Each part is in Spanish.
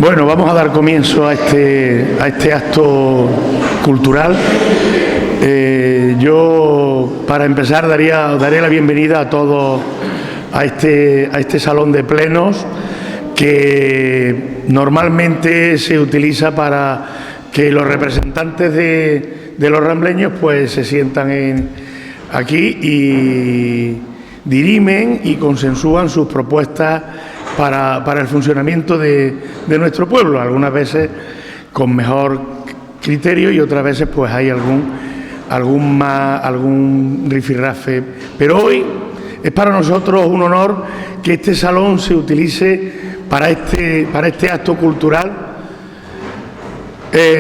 Bueno, vamos a dar comienzo a este acto cultural. Yo, para empezar, daré la bienvenida a todos a este salón de plenos que normalmente se utiliza para que los representantes de los rambleños pues se sientan aquí y dirimen y consensúan sus propuestas para el funcionamiento de nuestro pueblo, algunas veces con mejor criterio y otras veces pues hay algún rifirrafe. Pero hoy es para nosotros un honor que este salón se utilice para este acto cultural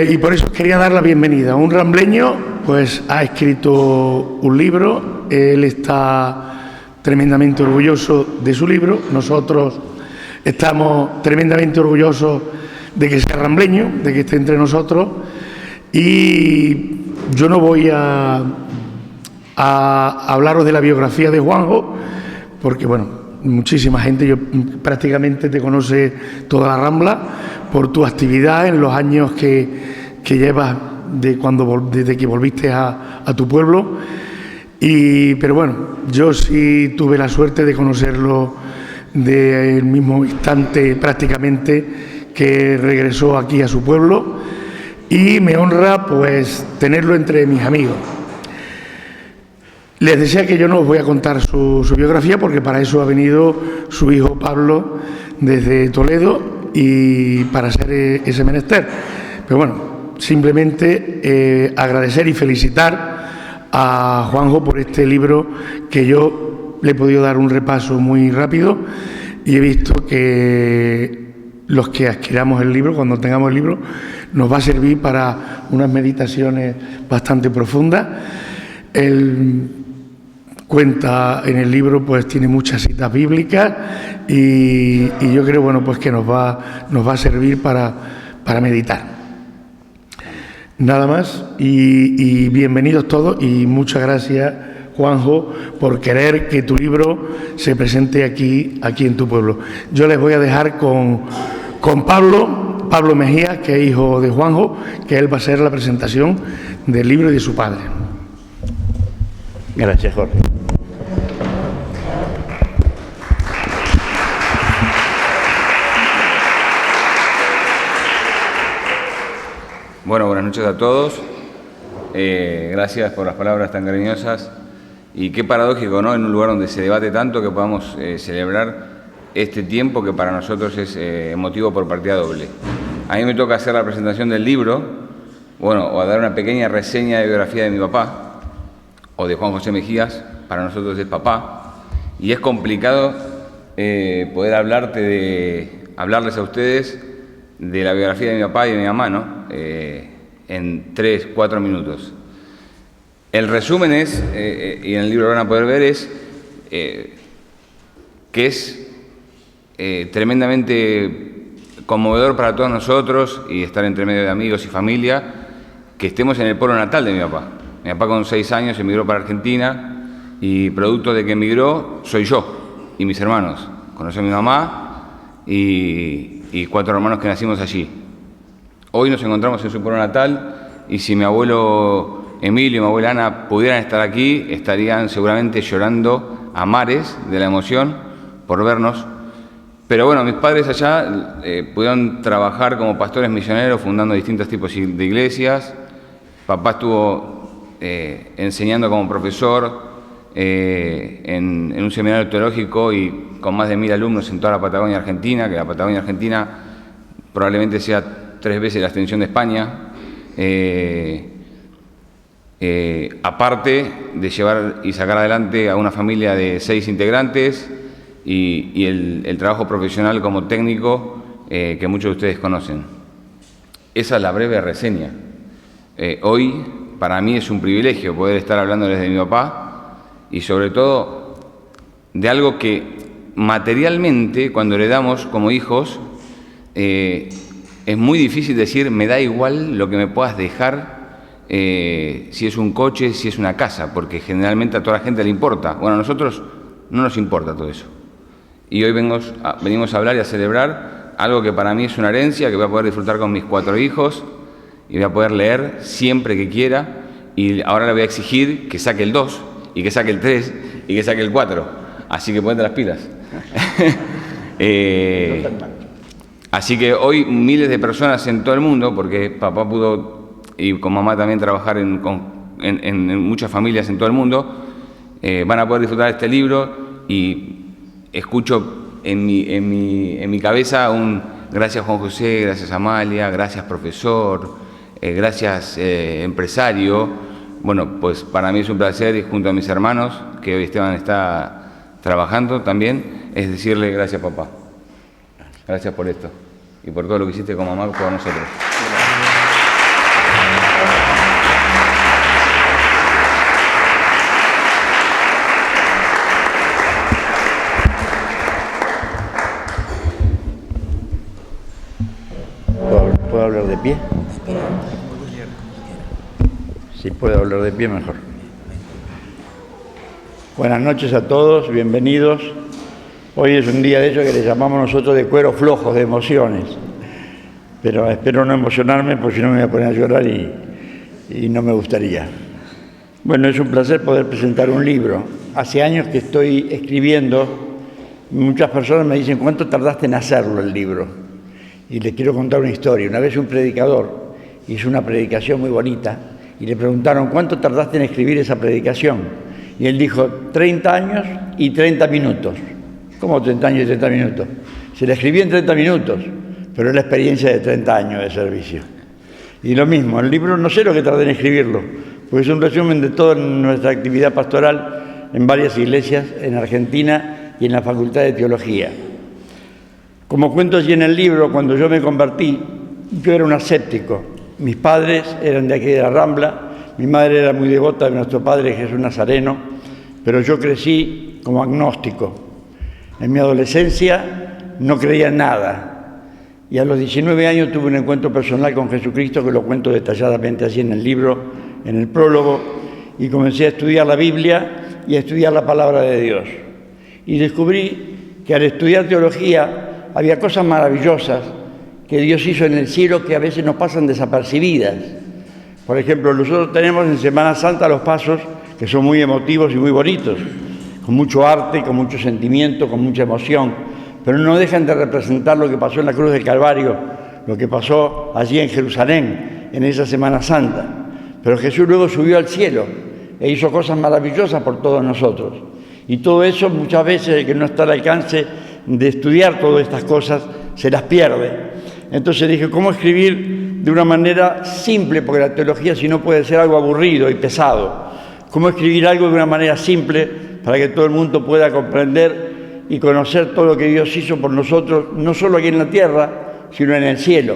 y por eso quería dar la bienvenida. Un rambleño pues ha escrito un libro, él está tremendamente orgulloso de su libro, nosotros estamos tremendamente orgullosos de que sea rambleño, de que esté entre nosotros, y yo no voy a hablaros de la biografía de Juanjo, porque bueno, muchísima gente, prácticamente te conoce toda la Rambla por tu actividad en los años que llevas desde que volviste a tu pueblo, pero bueno, yo sí tuve la suerte de conocerlo del mismo instante prácticamente que regresó aquí a su pueblo y me honra pues tenerlo entre mis amigos. Les decía que yo no os voy a contar su biografía porque para eso ha venido su hijo Pablo desde Toledo y para hacer ese menester. Pero bueno, simplemente agradecer y felicitar a Juanjo por este libro que yo le he podido dar un repaso muy rápido y he visto que los que adquiramos el libro, cuando tengamos el libro, nos va a servir para unas meditaciones bastante profundas. Él cuenta en el libro, pues tiene muchas citas bíblicas y yo creo, bueno, pues que nos va a servir para meditar. Nada más y bienvenidos todos y muchas gracias, Juanjo, por querer que tu libro se presente aquí en tu pueblo. Yo les voy a dejar con Pablo Mejía, que es hijo de Juanjo, que él va a hacer la presentación del libro y de su padre. Gracias, Jorge. Bueno, buenas noches a todos. Gracias por las palabras tan cariñosas. Y qué paradójico, ¿no?, en un lugar donde se debate tanto, que podamos celebrar este tiempo que para nosotros es emotivo por partida doble. A mí me toca hacer la presentación del libro, bueno, o a dar una pequeña reseña de biografía de mi papá, o de Juan José Mejías, para nosotros es papá, y es complicado poder hablarles a ustedes de la biografía de mi papá y de mi mamá, ¿no?, en 3-4 minutos. El resumen es, y en el libro lo van a poder ver, es que es tremendamente conmovedor para todos nosotros y estar entre medio de amigos y familia, que estemos en el pueblo natal de mi papá. Mi papá con 6 años emigró para Argentina y producto de que emigró soy yo y mis hermanos. Conocí a mi mamá y 4 hermanos que nacimos allí. Hoy nos encontramos en su pueblo natal y si mi abuelo Emilio y mi abuela Ana pudieran estar aquí, estarían seguramente llorando a mares de la emoción por vernos. Pero bueno, mis padres allá pudieron trabajar como pastores misioneros, fundando distintos tipos de iglesias. Papá estuvo enseñando como profesor en un seminario teológico y con más de 1000 alumnos en toda la Patagonia Argentina, que la Patagonia Argentina probablemente sea 3 veces la extensión de España. Aparte de llevar y sacar adelante a una familia de 6 integrantes y el trabajo profesional como técnico que muchos de ustedes conocen. Esa es la breve reseña. Hoy para mí es un privilegio poder estar hablándoles de mi papá y sobre todo de algo que materialmente cuando heredamos como hijos es muy difícil decir me da igual lo que me puedas dejar. Si es un coche, si es una casa, porque generalmente a toda la gente le importa. Bueno, a nosotros no nos importa todo eso. Y hoy venimos a hablar y a celebrar algo que para mí es una herencia, que voy a poder disfrutar con mis 4 hijos y voy a poder leer siempre que quiera, y ahora le voy a exigir que saque el 2 y que saque el 3 y que saque el 4, así que ponete las pilas. Así que hoy miles de personas en todo el mundo, porque papá pudo y con mamá también trabajar en muchas familias en todo el mundo, van a poder disfrutar de este libro, y escucho en mi cabeza un gracias Juan José, gracias Amalia, gracias profesor, gracias empresario. Bueno, pues para mí es un placer, y junto a mis hermanos, que hoy Esteban está trabajando también, es decirle gracias papá. Gracias por esto y por todo lo que hiciste con mamá por nosotros. ¿Puedo hablar de pie? Si puedo hablar de pie, mejor. Buenas noches a todos, bienvenidos. Hoy es un día de ellos que le llamamos nosotros de cuero flojo, de emociones. Pero espero no emocionarme, porque si no me voy a poner a llorar y no me gustaría. Bueno, es un placer poder presentar un libro. Hace años que estoy escribiendo. Muchas personas me dicen, ¿cuánto tardaste en hacerlo el libro? Y les quiero contar una historia. Una vez un predicador hizo una predicación muy bonita y le preguntaron, ¿cuánto tardaste en escribir esa predicación? Y él dijo, 30 años y 30 minutos. ¿Cómo 30 años y 30 minutos? Se la escribí en 30 minutos, pero es la experiencia de 30 años de servicio. Y lo mismo, el libro no sé lo que tardé en escribirlo, porque es un resumen de toda nuestra actividad pastoral en varias iglesias en Argentina y en la Facultad de Teología. Como cuento allí en el libro, cuando yo me convertí, yo era un ascéptico. Mis padres eran de aquí de la Rambla, mi madre era muy devota de nuestro Padre Jesús Nazareno, pero yo crecí como agnóstico. En mi adolescencia no creía en nada, y a los 19 años tuve un encuentro personal con Jesucristo, que lo cuento detalladamente así en el libro, en el prólogo, y comencé a estudiar la Biblia y a estudiar la Palabra de Dios. Y descubrí que al estudiar teología había cosas maravillosas que Dios hizo en el cielo que a veces nos pasan desapercibidas. Por ejemplo, nosotros tenemos en Semana Santa los pasos que son muy emotivos y muy bonitos, con mucho arte, con mucho sentimiento, con mucha emoción, pero no dejan de representar lo que pasó en la cruz del Calvario, lo que pasó allí en Jerusalén, en esa Semana Santa. Pero Jesús luego subió al cielo e hizo cosas maravillosas por todos nosotros. Y todo eso muchas veces el que no está al alcance de estudiar todas estas cosas se las pierde. Entonces dije, ¿cómo escribir de una manera simple? Porque la teología si no puede ser algo aburrido y pesado. ¿Cómo escribir algo de una manera simple para que todo el mundo pueda comprender y conocer todo lo que Dios hizo por nosotros, no solo aquí en la tierra, sino en el cielo?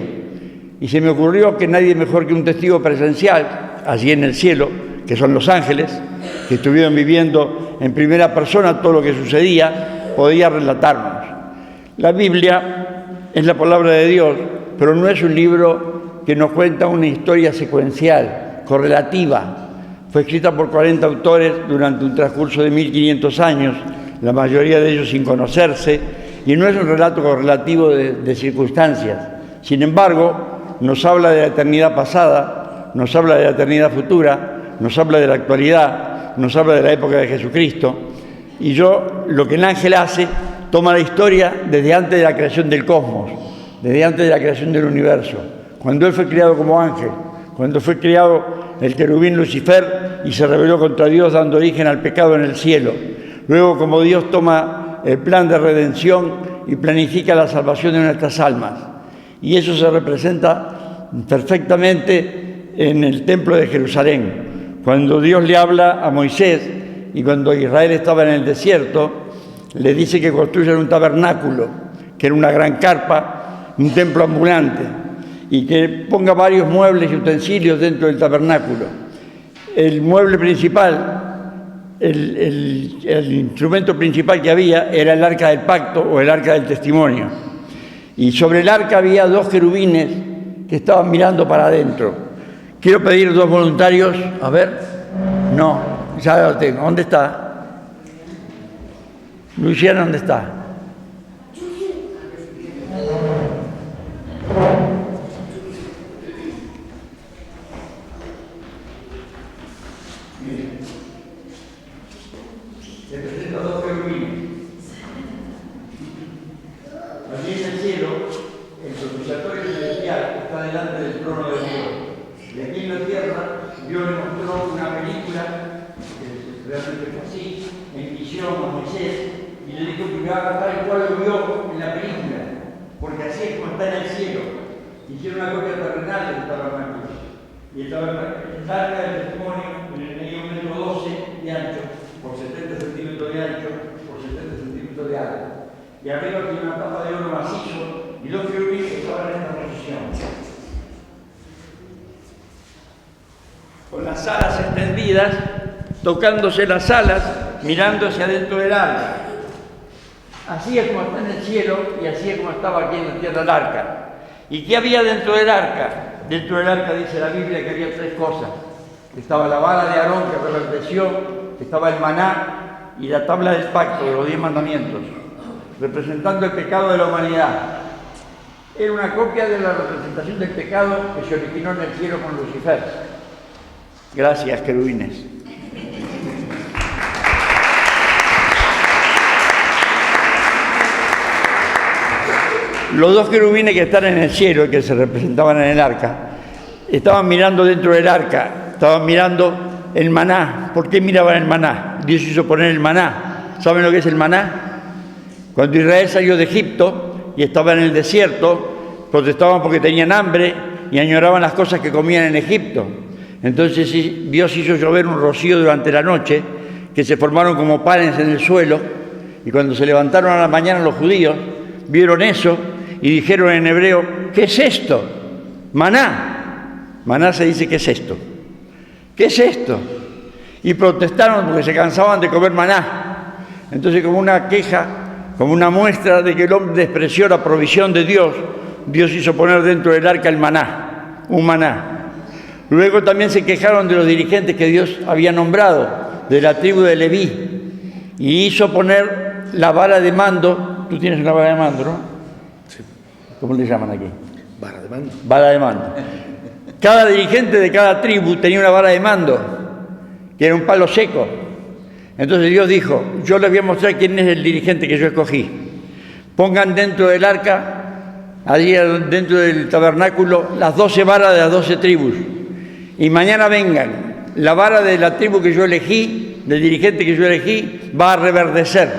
Y se me ocurrió que nadie mejor que un testigo presencial, allí en el cielo, que son los ángeles, que estuvieron viviendo en primera persona todo lo que sucedía, podía relatarnos. La Biblia es la palabra de Dios, pero no es un libro que nos cuenta una historia secuencial, correlativa. Fue escrita por 40 autores durante un transcurso de 1500 años, la mayoría de ellos sin conocerse, y no es un relato correlativo de circunstancias. Sin embargo, nos habla de la eternidad pasada, nos habla de la eternidad futura, nos habla de la actualidad, nos habla de la época de Jesucristo. Y lo que el ángel hace, toma la historia desde antes de la creación del cosmos, desde antes de la creación del universo, cuando él fue creado como ángel, cuando fue creado el querubín Lucifer y se rebeló contra Dios, dando origen al pecado en el cielo. Luego, como Dios toma el plan de redención y planifica la salvación de nuestras almas. Y eso se representa perfectamente en el templo de Jerusalén. Cuando Dios le habla a Moisés y cuando Israel estaba en el desierto, le dice que construyan un tabernáculo, que era una gran carpa, un templo ambulante, y que ponga varios muebles y utensilios dentro del tabernáculo. El mueble principal, el instrumento principal que había era el arca del pacto o el arca del testimonio. Y sobre el arca había 2 querubines que estaban mirando para adentro. Quiero pedir 2 voluntarios. A ver. No, ya lo tengo. ¿Dónde está? Luciana, ¿dónde está? tierra, Dios le mostró una película, que realmente fue así, en visión a Moisés, y le dijo que haga tal cual lo vio en la película, porque así es como está en el cielo. Hicieron una copia terrenal del tabernáculo. Y el tabernáculo es arca del testimonio, en el medio 1,12 m de ancho, por 70 centímetros de ancho, por 70 centímetros de alto. Y arriba tiene una tapa de oro macizo y dos querubines que estaban en esta posición, con las alas extendidas, tocándose las alas, mirando hacia adentro del arca. Así es como está en el cielo y así es como estaba aquí en la tierra el arca. ¿Y qué había dentro del arca? Dentro del arca dice la Biblia que había tres cosas. Estaba la vara de Aarón que reverdeció, estaba el maná y la tabla del pacto de los 10 mandamientos, representando el pecado de la humanidad. Era una copia de la representación del pecado que se originó en el cielo con Lucifer. Gracias, querubines. Los dos querubines que están en el cielo, que se representaban en el arca, estaban mirando dentro del arca, estaban mirando el maná. ¿Por qué miraban el maná? Dios hizo poner el maná. ¿Saben lo que es el maná? Cuando Israel salió de Egipto y estaba en el desierto, protestaban porque tenían hambre y añoraban las cosas que comían en Egipto. Entonces Dios hizo llover un rocío durante la noche, que se formaron como panes en el suelo, y cuando se levantaron a la mañana los judíos, vieron eso y dijeron en hebreo, ¿qué es esto? Maná. Maná se dice, ¿qué es esto? ¿Qué es esto? Y protestaron porque se cansaban de comer maná. Entonces, como una queja, como una muestra de que el hombre despreció la provisión de Dios, Dios hizo poner dentro del arca el maná, un maná. Luego también se quejaron de los dirigentes que Dios había nombrado, de la tribu de Leví, y hizo poner la vara de mando. Tú tienes una vara de mando, ¿no? Sí. ¿Cómo le llaman aquí? Vara de mando. Vara de mando. Cada dirigente de cada tribu tenía una vara de mando, que era un palo seco. Entonces Dios dijo, yo les voy a mostrar quién es el dirigente que yo escogí. Pongan dentro del arca, allí dentro del tabernáculo, las 12 varas de las 12 tribus. Y mañana vengan, la vara de la tribu que yo elegí, del dirigente que yo elegí, va a reverdecer.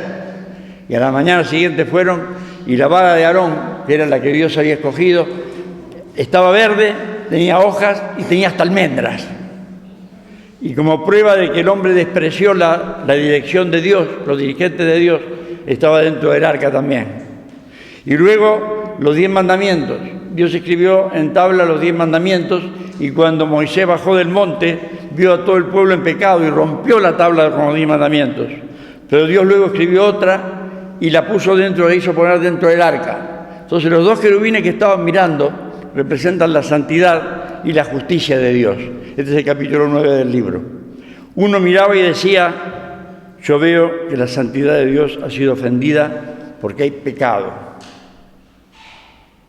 Y a la mañana siguiente fueron, y la vara de Aarón, que era la que Dios había escogido, estaba verde, tenía hojas y tenía hasta almendras. Y como prueba de que el hombre despreció la dirección de Dios, los dirigentes de Dios, estaba dentro del arca también. Y luego los 10 mandamientos. Dios escribió en tabla los 10 mandamientos, y cuando Moisés bajó del monte, vio a todo el pueblo en pecado y rompió la tabla con los 10 mandamientos. Pero Dios luego escribió otra y la puso dentro, la hizo poner dentro del arca. Entonces los dos querubines que estaban mirando representan la santidad y la justicia de Dios. Este es el capítulo 9 del libro. Uno miraba y decía, yo veo que la santidad de Dios ha sido ofendida porque hay pecado.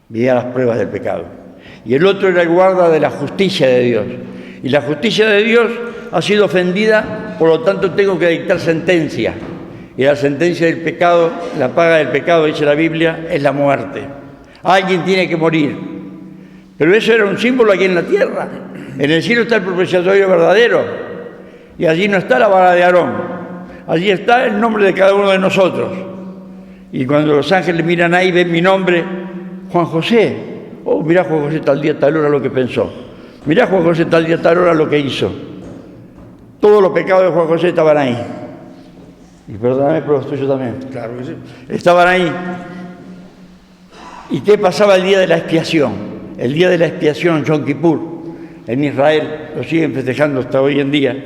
Veía las pruebas del pecado. Y el otro era el guarda de la justicia de Dios. Y la justicia de Dios ha sido ofendida, por lo tanto tengo que dictar sentencia. Y la sentencia del pecado, la paga del pecado, dice la Biblia, es la muerte. Alguien tiene que morir. Pero eso era un símbolo aquí en la tierra. En el cielo está el propiciatorio verdadero. Y allí no está la vara de Aarón. Allí está el nombre de cada uno de nosotros. Y cuando los ángeles miran ahí, ven mi nombre, Juan José. Oh, mirá Juan José tal día, tal hora lo que pensó. Mirá Juan José tal día, tal hora lo que hizo. Todos los pecados de Juan José estaban ahí. Y perdóname por los tuyos también. Claro que sí. Estaban ahí. ¿Y qué pasaba el día de la expiación? El día de la expiación, Yom Kippur, en Israel, lo siguen festejando hasta hoy en día.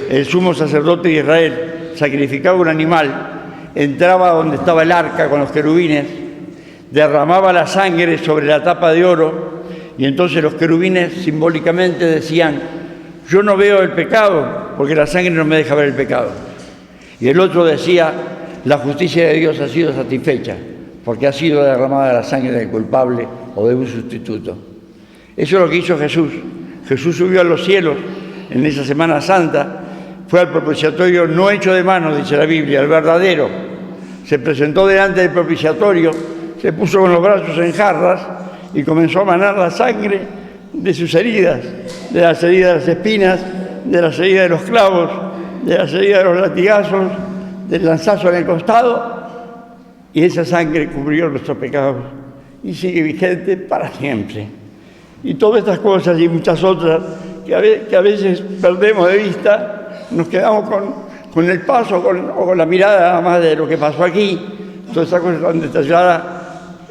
El sumo sacerdote de Israel sacrificaba un animal, entraba donde estaba el arca con los querubines, derramaba la sangre sobre la tapa de oro, y entonces los querubines simbólicamente decían, yo no veo el pecado, porque la sangre no me deja ver el pecado. Y el otro decía, la justicia de Dios ha sido satisfecha, porque ha sido derramada la sangre del culpable o de un sustituto. Eso es lo que hizo Jesús. Jesús subió a los cielos en esa Semana Santa, fue al propiciatorio no hecho de manos, dice la Biblia, el verdadero. Se presentó delante del propiciatorio, se puso con los brazos en jarras y comenzó a manar la sangre de sus heridas, de las heridas de las espinas, de las heridas de los clavos, de las heridas de los latigazos, del lanzazo en el costado, y esa sangre cubrió nuestros pecados y sigue vigente para siempre. Y todas estas cosas y muchas otras que a veces perdemos de vista, nos quedamos con el paso o con la mirada más de lo que pasó aquí. Todas estas cosas están detalladas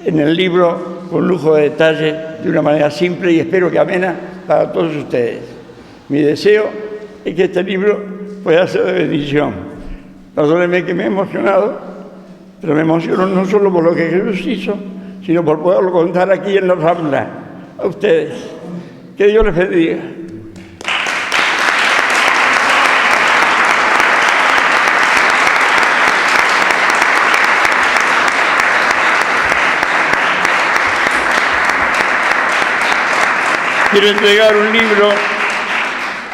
en el libro con lujo de detalle, de una manera simple y espero que amena para todos ustedes. Mi deseo es que este libro pueda ser de bendición. Perdónenme que me he emocionado, pero me emociono no solo por lo que Jesús hizo, sino por poderlo contar aquí en la Rambla a ustedes. Que Dios les bendiga. Quiero entregar un libro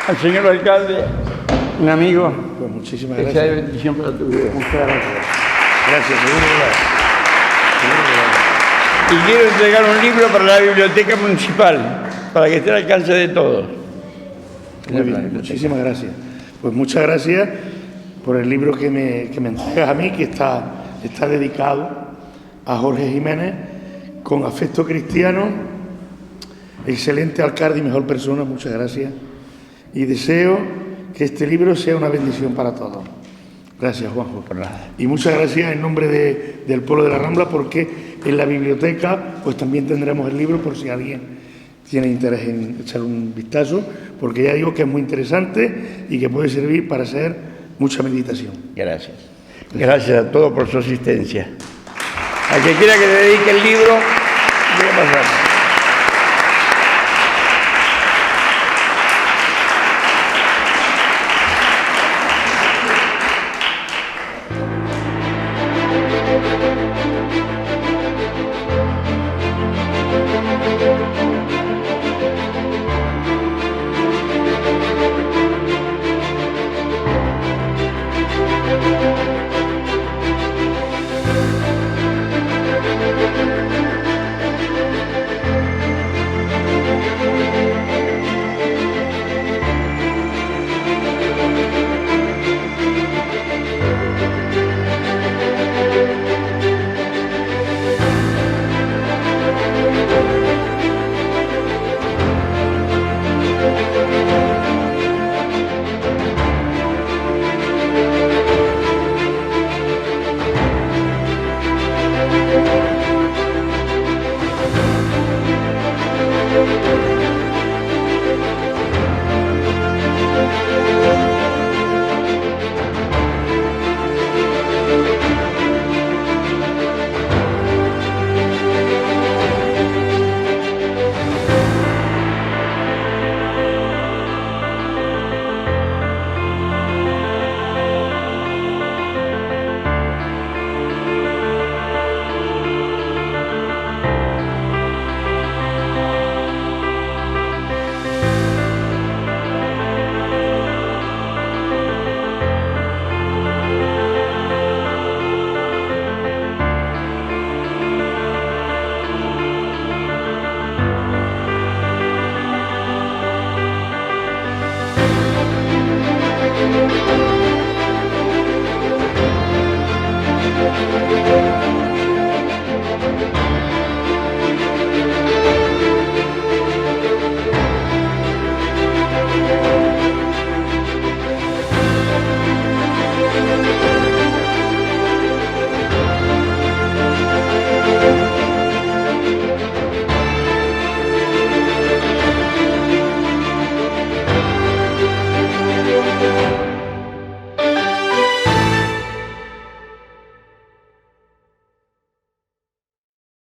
al señor alcalde, un amigo. Pues muchísimas Que gracias. sea de bendición para tu vida. Muchas gracias. Gracias, seguro. Y quiero entregar un libro para la biblioteca municipal, para que esté al alcance de todos. Muy bien, muchísimas gracias. Pues muchas gracias por el libro que me entregas a mí, que está dedicado a Jorge Jiménez, con afecto cristiano. Excelente alcalde y mejor persona, muchas gracias. Y deseo que este libro sea una bendición para todos. Gracias, Juanjo. Por nada. Y muchas gracias en nombre del pueblo de la Rambla, porque en la biblioteca pues también tendremos el libro por si alguien tiene interés en echar un vistazo, porque ya digo que es muy interesante y que puede servir para hacer mucha meditación. Gracias. Gracias a todos por su asistencia. Al que quiera que le dedique el libro, voy a pasar.